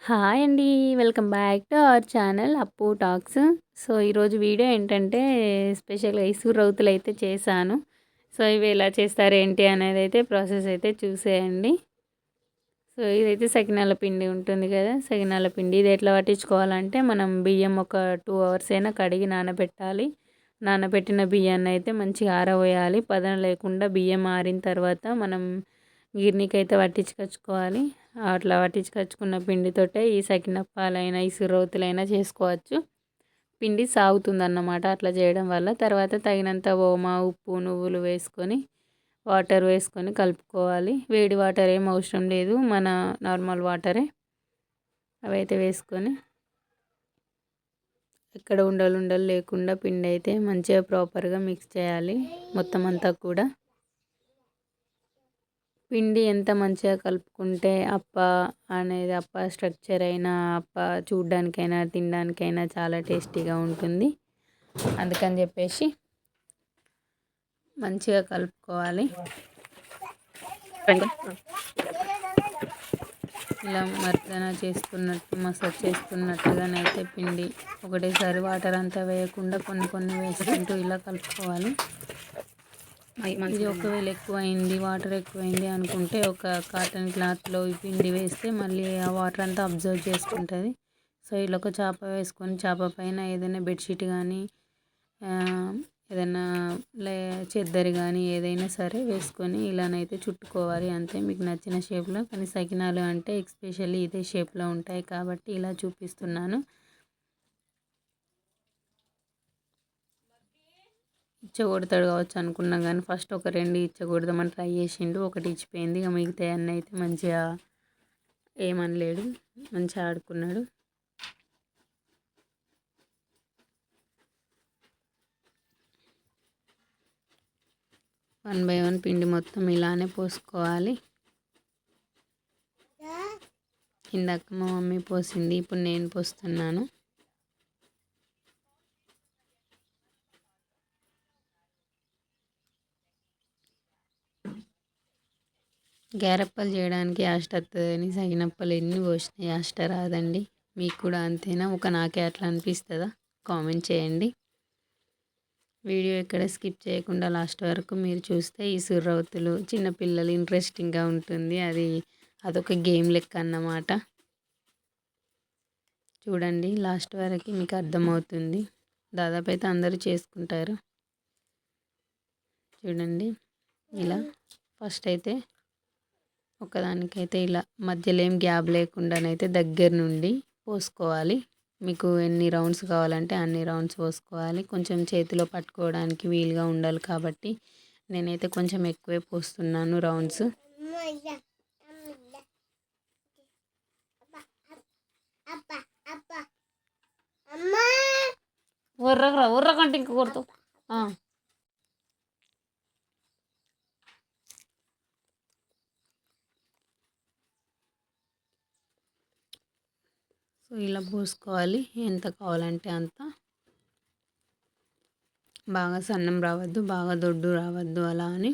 Hi అండి. Welcome back to our channel అప్పు talks. So, ఈరోజు వీడియో ఏంటంటే స్పెషల్‌గా ఇసుక రౌతులైతే చేశాను. సో, ఇవి ఎలా చేస్తారు ఏంటి అనేదైతే ప్రాసెస్ అయితే చూసేయండి. సో, ఇదైతే సకినాల పిండి ఉంటుంది కదా! సకినాల పిండి ఇది ఎట్లా పట్టించుకోవాలంటే మనం బియ్యం ఒక 2 అవర్స్ అయినా కడిగి నానబెట్టాలి. నానబెట్టిన బియ్యాన్ని అయితే మంచిగా ఆరబోయాలి. పదన లేకుండా బియ్యం ఆరిన తర్వాత మనం గిర్నీకైతే పట్టించుకొచ్చుకోవాలి. అట్లా పట్టించుకొచ్చుకున్న పిండితోటే ఈ సకినప్పాలైనా, ఇసురోతులైనా చేసుకోవచ్చు. పిండి సాగుతుందన్నమాట అట్లా చేయడం వల్ల. తర్వాత తగినంత ఓమ, ఉప్పు, నువ్వులు వేసుకొని, వాటర్ వేసుకొని కలుపుకోవాలి. వేడి వాటర్ ఏం అవసరం లేదు. మన నార్మల్ వాటరే. అవైతే వేసుకొని ఎక్కడ ఉండలు ఉండలు లేకుండా పిండి అయితే మంచిగా ప్రాపర్‌గా మిక్స్ చేయాలి మొత్తం అంతా కూడా. పిండి ఎంత మంచిగా కలుపుకుంటే అప్ప స్ట్రక్చర్ అయినా, చూడ్డానికైనా, తినడానికైనా చాలా టేస్టీగా ఉంటుంది. అందుకని చెప్పేసి మంచిగా కలుపుకోవాలి. ఇలా మర్దన చేస్తున్నట్టు, మసాజ్ చేస్తున్నట్టుగానైతే పిండి ఒకటేసారి వాటర్ అంతా వేయకుండా కొన్ని కొన్ని వేసుకుంటూ ఇలా కలుపుకోవాలి. ఇది ఒకవేళ ఎక్కువైంది, వాటర్ ఎక్కువైంది అనుకుంటే ఒక కాటన్ క్లాత్లో ఈ పిండి వేస్తే మళ్ళీ ఆ వాటర్ అంతా అబ్జర్వ్ చేసుకుంటుంది. సో, ఇలా ఒక చాప వేసుకొని చాప పైన ఏదైనా బెడ్షీట్ కానీ ఏదైనా చెద్దరి కానీ ఏదైనా సరే వేసుకొని ఇలానైతే చుట్టుకోవాలి. అంతే మీకు నచ్చిన షేప్లో. కానీ సకినాలు అంటే ఎస్పెషల్లీ ఇదే షేప్లో ఉంటాయి కాబట్టి ఇలా చూపిస్తున్నాను. ఇచ్చగొడతాడు కావచ్చు అనుకున్నాం కానీ ఫస్ట్ ఒక 2 ఇచ్చగొడదామని ట్రై చేసిండు. ఒకటి ఇచ్చిపోయింది. ఇక మిగతా అన్నీ అయితే మంచిగా ఏమనలేడు. మంచిగా ఆడుకున్నాడు. వన్ బై వన్ పిండి మొత్తం ఇలానే పోసుకోవాలి. ఇందాక మా మమ్మీ పోసింది, ఇప్పుడు నేను పోస్తున్నాను. గ్యారప్పలు చేయడానికి యాస్ట్ వస్తుందని సగినప్పలు ఎన్ని పోసినా యాస్ట్ రాదండి. మీకు కూడా అంతేనా? నాకే అట్లా అనిపిస్తుందా? కామెంట్ చేయండి. వీడియో ఎక్కడ స్కిప్ చేయకుండా లాస్ట్ వరకు మీరు చూస్తే ఈ సుర్రవతులు చిన్నపిల్లలు ఇంట్రెస్టింగ్గా ఉంటుంది. అదొక గేమ్ లెక్క అన్నమాట. చూడండి లాస్ట్ వరకు మీకు అర్థమవుతుంది. దాదాపు అయితే అందరూ చేసుకుంటారు. చూడండి ఇలా ఫస్ట్ అయితే ఒకదానికైతే ఇలా మధ్యలో ఏం గ్యాప్ లేకుండానైతే దగ్గర నుండి పోసుకోవాలి. మీకు ఎన్ని రౌండ్స్ కావాలంటే అన్ని రౌండ్స్ పోసుకోవాలి. కొంచెం చేతిలో పట్టుకోవడానికి వీలుగా ఉండాలి కాబట్టి నేనైతే కొంచెం ఎక్కువే పోస్తున్నాను రౌండ్స్. ఉర్రకంటే ఇంక కొడుతావు. సో ఇలా పోసుకోవాలి. ఎంత కావాలంటే అంత. బాగా సన్నం రావద్దు, బాగా దొడ్డు రావద్దు. అలా అని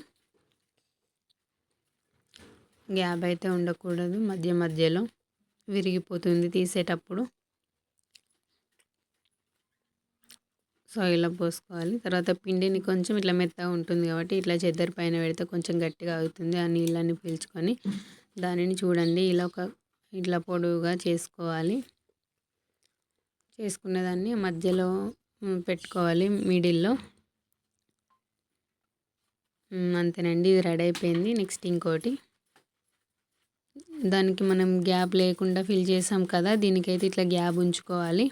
గ్యాప్ అయితే ఉండకూడదు. మధ్య మధ్యలో విరిగిపోతుంది తీసేటప్పుడు. సో ఇలా పోసుకోవాలి. తర్వాత పిండిని కొంచెం ఇట్లా మెత్తగా ఉంటుంది కాబట్టి ఇట్లా చెద్దరి పైన పెడితే కొంచెం గట్టిగా అవుతుంది. ఆ నీళ్ళని పీల్చుకొని దానిని చూడండి ఇట్లా పొడవుగా చేసుకోవాలి. చేసుకున్న దాన్ని మధ్యలో పెట్టుకోవాలి మిడిల్లో. అంతేనండి, ఇది రెడీ అయిపోయింది. నెక్స్ట్ ఇంకోటి, దానికి మనం గ్యాప్ లేకుండా ఫిల్ చేసాం కదా, దీనికైతే ఇట్లా గ్యాప్ ఉంచుకోవాలి.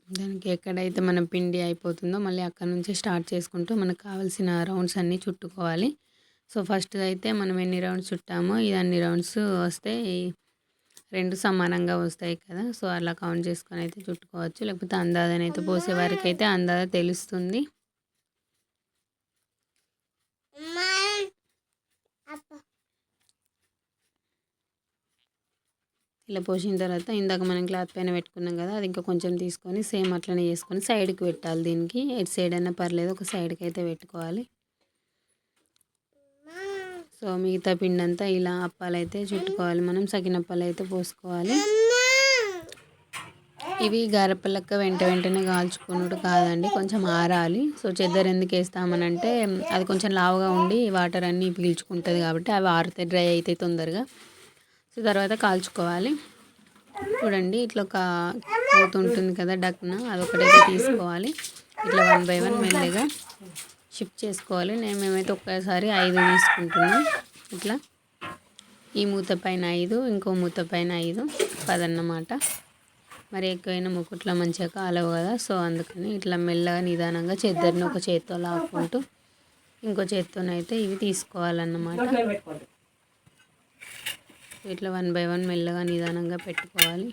దానికి ఎక్కడైతే మనం పిండి అయిపోతుందో మళ్ళీ అక్కడ నుంచి స్టార్ట్ చేసుకుంటూ మనకు కావాల్సిన రౌండ్స్ అన్నీ చుట్టుకోవాలి. సో ఫస్ట్ అయితే మనం ఎన్ని రౌండ్స్ చుట్టామో ఇది అన్ని రౌండ్స్ వస్తే 2 సమానంగా వస్తాయి కదా. సో అలా కౌంట్ చేసుకొని అయితే చుట్టుకోవచ్చు. లేకపోతే అందాజనైతే పోసే వారికి అయితే అందాజ తెలుస్తుంది. ఇలా పోసిన తర్వాత ఇందాక మనం క్లాత్ పైన పెట్టుకున్నాం కదా, అది ఇంకా కొంచెం తీసుకొని సేమ్ అట్లనే చేసుకొని సైడ్కి పెట్టాలి. దీనికి ఎటు సైడ్ అయినా పర్లేదు, ఒక సైడ్కి అయితే పెట్టుకోవాలి. సో మిగతా పిండి అంతా ఇలా అప్పాలైతే చుట్టుకోవాలి, మనం సకినప్పాలు అయితే పోసుకోవాలి. ఇవి గారెప్పలక్క వెంట వెంటనే కాల్చుకున్నాడు కాదండి, కొంచెం ఆరాలి. సో చెద్దర ఎందుకు వేస్తామనంటే అది కొంచెం లావుగా ఉండి వాటర్ అన్నీ పీల్చుకుంటుంది కాబట్టి అవి ఆరితే డ్రై అయితే తొందరగా. సో తర్వాత కాల్చుకోవాలి. చూడండి ఇట్లా ఒక మూత ఉంటుంది కదా డక్న, అదొకటైతే తీసుకోవాలి. ఇట్లా 1 బై 1 మెల్లగా షిఫ్ట్ చేసుకోవాలి. మేమైతే ఒక్కసారి 5 తీసుకుంటున్నాం. ఇట్లా ఈ మూత పైన 5, ఇంకో మూత పైన 5, 10 అన్నమాట. మరి ఎక్కువైనా ముకుట్లా మంచిగా కాలవు కదా, సో అందుకని ఇట్లా మెల్లగా నిదానంగా చెద్దరిని ఒక చేత్తో లాక్కుంటూ ఇంకో చేత్తోనైతే ఇవి తీసుకోవాలన్నమాట. ఇట్లా 1 బై 1 మెల్లగా నిదానంగా పెట్టుకోవాలి.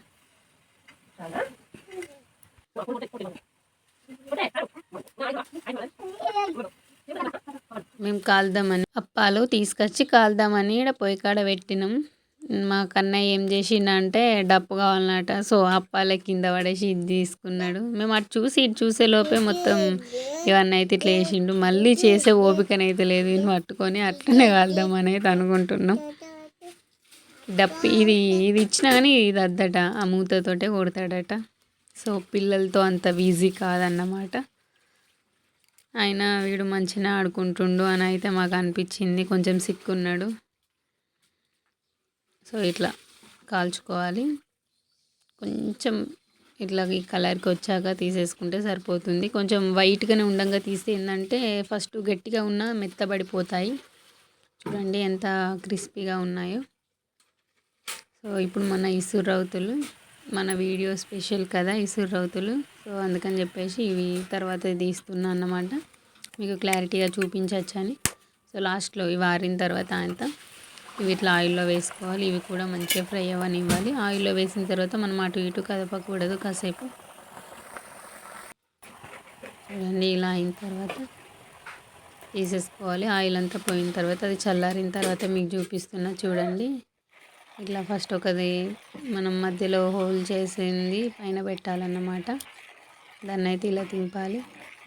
మేము కాల్దామని అప్పాలు తీసుకొచ్చి కాల్దామని ఇక్కడ పొయ్యి కాడ పెట్టినాం. మా కన్నయ్య ఏం చేసిండంటే డప్పు కావాలన్నట, సో అప్పాల కింద పడేసి ఇది తీసుకున్నాడు. మేము అటు చూసి ఇటు చూసే లోపే మొత్తం ఇవన్నీ అయితే ఇట్లా వేసిండు. మళ్ళీ చేసే ఓపికనైతే లేదు, ఇది పట్టుకొని అట్లనే కాల్దామని అయితే అనుకుంటున్నాం. డప్పు ఇది ఇచ్చినా కానీ ఇది అద్దట, ఆ మూతతోటే కొడతాడట. సో పిల్లలతో అంత ఈజీ కాదన్నమాట. అయినా వీడు మంచిగా ఆడుకుంటుండు అని అయితే మాకు అనిపించింది. కొంచెం సిక్కున్నాడు. సో ఇట్లా కాల్చుకోవాలి. కొంచెం ఇట్లా ఈ కలర్కి వచ్చాక తీసేసుకుంటే సరిపోతుంది. కొంచెం వైట్గానే ఉండంగా తీస్తే ఏంటంటే ఫస్ట్ గట్టిగా ఉన్న మెత్తబడిపోతాయి. చూడండి ఎంత క్రిస్పీగా ఉన్నాయో. సో ఇప్పుడు మన ఇసురు రౌతులు, మన వీడియో స్పెషల్ కదా ఇసురు రౌతులు. సో అందుకని చెప్పేసి ఇవి తర్వాత తీస్తున్నా అన్నమాట, మీకు క్లారిటీగా చూపించవచ్చని. సో లాస్ట్లో ఇవి ఆరిన తర్వాత అంతా ఇవి ఇట్లా ఆయిల్లో వేసుకోవాలి. ఇవి కూడా మంచిగా ఫ్రై అవ్వనివ్వాలి. ఆయిల్లో వేసిన తర్వాత మనం అటు ఇటు కదపకూడదు కాసేపు. చూడండి ఇలా అయిన తర్వాత తీసేసుకోవాలి. ఆయిల్ అంతా పోయిన తర్వాత అది చల్లారిన తర్వాత మీకు చూపిస్తున్నా చూడండి. ఇట్లా ఫస్ట్ ఒకది మనం మధ్యలో హోల్ చేసింది పైన పెట్టాలన్నమాట. దాన్ని అయితే ఇలా తింపాలి.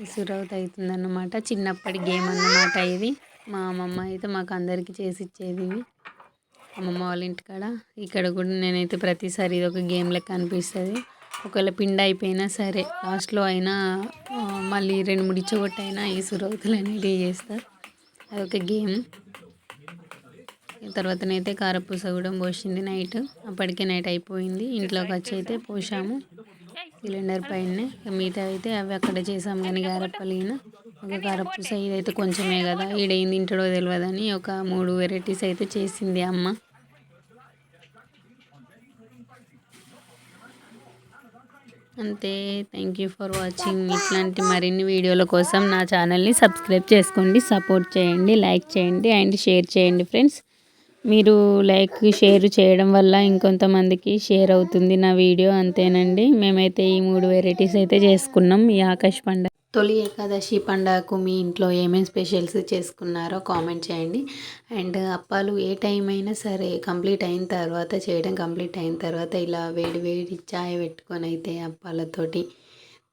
ఇసురవుత అవుతుందన్నమాట. చిన్నప్పటి గేమ్ అన్నమాట ఇది. మా అమ్మమ్మ అయితే మాకు అందరికీ చేసి ఇచ్చేది ఇవి, అమ్మమ్మ వాళ్ళ ఇంటికాడ. ఇక్కడ కూడా నేనైతే ప్రతిసారి ఇది ఒక గేమ్ లెక్క అనిపిస్తుంది. ఒకవేళ పిండి అయిపోయినా సరే లాస్ట్లో అయినా మళ్ళీ 2-3 ఇచ్చగొట్టైనా ఇసురవుతలు అనేది చేస్తారు. అదొక గేమ్. తర్వాతనైతే కారపూస కూడా పోసింది నైట్. అప్పటికే నైట్ అయిపోయింది. ఇంట్లోకి వచ్చి అయితే పోసాము సిలిండర్ పైనే. మిగతా అయితే అవి అక్కడ చేసాము కానీ గారెప్పలిగిన ఒక కారపూస ఇదైతే కొంచెమే కదా, ఈడేం తింటాడో తెలియదని ఒక 3 వెరైటీస్ అయితే చేసింది అమ్మ. అంతే. Thank you for watching. ఇట్లాంటి మరిన్ని వీడియోల కోసం నా ఛానల్ని సబ్స్క్రైబ్ చేసుకోండి, సపోర్ట్ చేయండి, లైక్ చేయండి అండ్ షేర్ చేయండి ఫ్రెండ్స్. మీరు లైక్ షేర్ చేయడం వల్ల ఇంకొంతమందికి షేర్ అవుతుంది నా వీడియో. అంతేనండి. మేమైతే ఈ 3 వెరైటీస్ అయితే చేసుకున్నాం ఈ ఆకాశ పండుగ. తొలి ఏకాదశి పండుగకు మీ ఇంట్లో ఏమేమి స్పెషల్స్ చేసుకున్నారో కామెంట్ చేయండి. అండ్ అప్పాలు ఏ టైం అయినా సరే కంప్లీట్ అయిన తర్వాత చేయడం కంప్లీట్ అయిన తర్వాత ఇలా వేడి వేడి చాయ్ పెట్టుకొని అయితే అప్పాలతోటి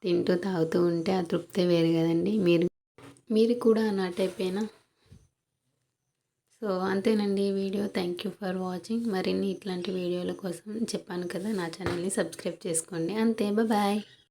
తింటూ తాగుతూ ఉంటే ఆ తృప్తే వేరు కదండి. మీరు కూడా నా టైపేనా? సో అంతేనండి ఈ video. Thank you for watching. మరిన్ని ఇట్లాంటి వీడియోల కోసం చెప్పాను కదా, నా ఛానల్ని సబ్స్క్రైబ్ చేసుకోండి. అంతే, బాయ్.